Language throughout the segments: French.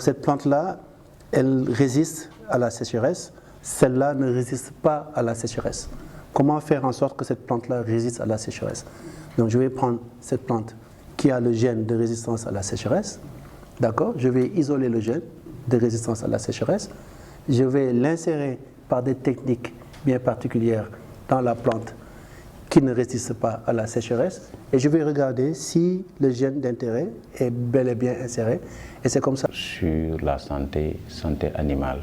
Cette plante-là, elle résiste à la sécheresse. Celle-là ne résiste pas à la sécheresse. Comment faire en sorte que cette plante-là résiste à la sécheresse? Donc je vais prendre cette plante qui a le gène de résistance à la sécheresse. D'accord? Je vais isoler le gène de résistance à la sécheresse. Je vais l'insérer par des techniques bien particulières dans la plante qui ne résiste pas à la sécheresse. Et je vais regarder si le gène d'intérêt est bel et bien inséré. Et c'est comme ça. Sur la santé animale,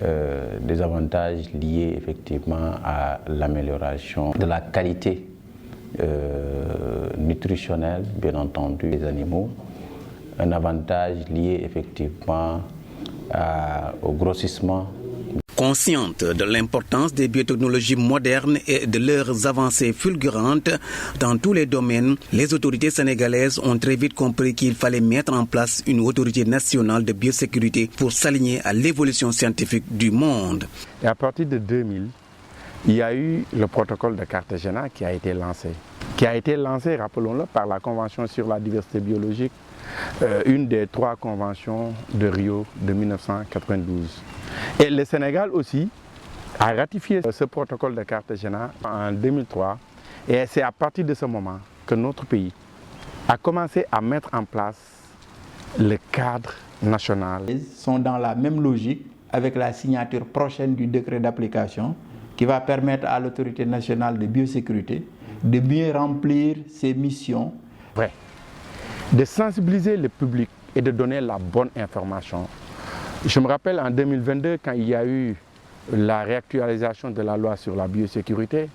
des avantages liés effectivement à l'amélioration de la qualité nutritionnelle, bien entendu, des animaux. Un avantage lié effectivement au grossissement. Consciente de l'importance des biotechnologies modernes et de leurs avancées fulgurantes dans tous les domaines, les autorités sénégalaises ont très vite compris qu'il fallait mettre en place une autorité nationale de biosécurité pour s'aligner à l'évolution scientifique du monde. Et à partir de 2000, il y a eu le protocole de Cartagena qui a été lancé, rappelons-le, par la Convention sur la diversité biologique, une des 3 conventions de Rio de 1992. Et le Sénégal aussi a ratifié ce protocole de Cartagena en 2003. Et c'est à partir de ce moment que notre pays a commencé à mettre en place le cadre national. Ils sont dans la même logique avec la signature prochaine du décret d'application qui va permettre à l'autorité nationale de biosécurité de mieux remplir ses missions. Vrai. De sensibiliser le public et de donner la bonne information. Je me rappelle en 2022, quand il y a eu la réactualisation de la loi sur la biosécurité,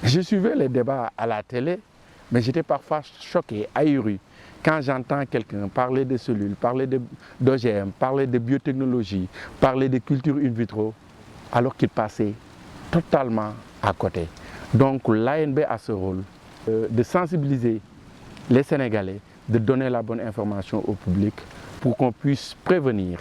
je suivais les débats à la télé, mais j'étais parfois choqué, ahuri, quand j'entends quelqu'un parler de cellules, parler d'OGM, parler de biotechnologie, parler de culture in vitro, alors qu'il passait totalement à côté. Donc l'ANB a ce rôle de sensibiliser les Sénégalais, de donner la bonne information au public pour qu'on puisse prévenir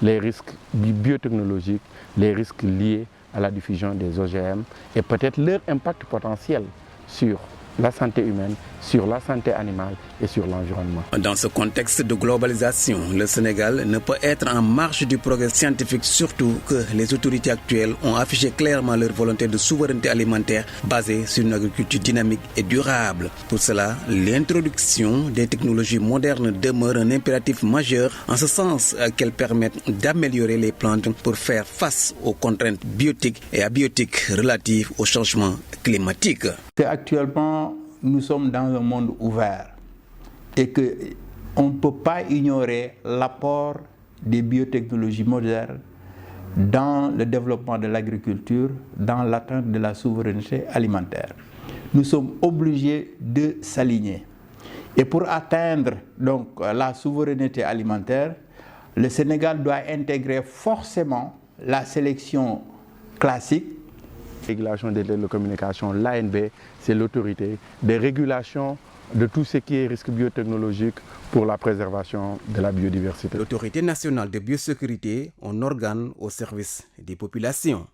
les risques biotechnologiques, les risques liés à la diffusion des OGM et peut-être leur impact potentiel sur la santé humaine, sur la santé animale et sur l'environnement. Dans ce contexte de globalisation, le Sénégal ne peut être en marge du progrès scientifique, surtout que les autorités actuelles ont affiché clairement leur volonté de souveraineté alimentaire basée sur une agriculture dynamique et durable. Pour cela, l'introduction des technologies modernes demeure un impératif majeur, en ce sens qu'elles permettent d'améliorer les plantes pour faire face aux contraintes biotiques et abiotiques relatives au changement climatique. Actuellement, nous sommes dans un monde ouvert et qu'on ne peut pas ignorer l'apport des biotechnologies modernes dans le développement de l'agriculture, dans l'atteinte de la souveraineté alimentaire. Nous sommes obligés de s'aligner. Et pour atteindre donc la souveraineté alimentaire, le Sénégal doit intégrer forcément la sélection classique. La régulation des télécommunications, l'ANB, c'est l'autorité de régulation de tout ce qui est risque biotechnologique pour la préservation de la biodiversité. L'autorité nationale de biosécurité, un organe au service des populations.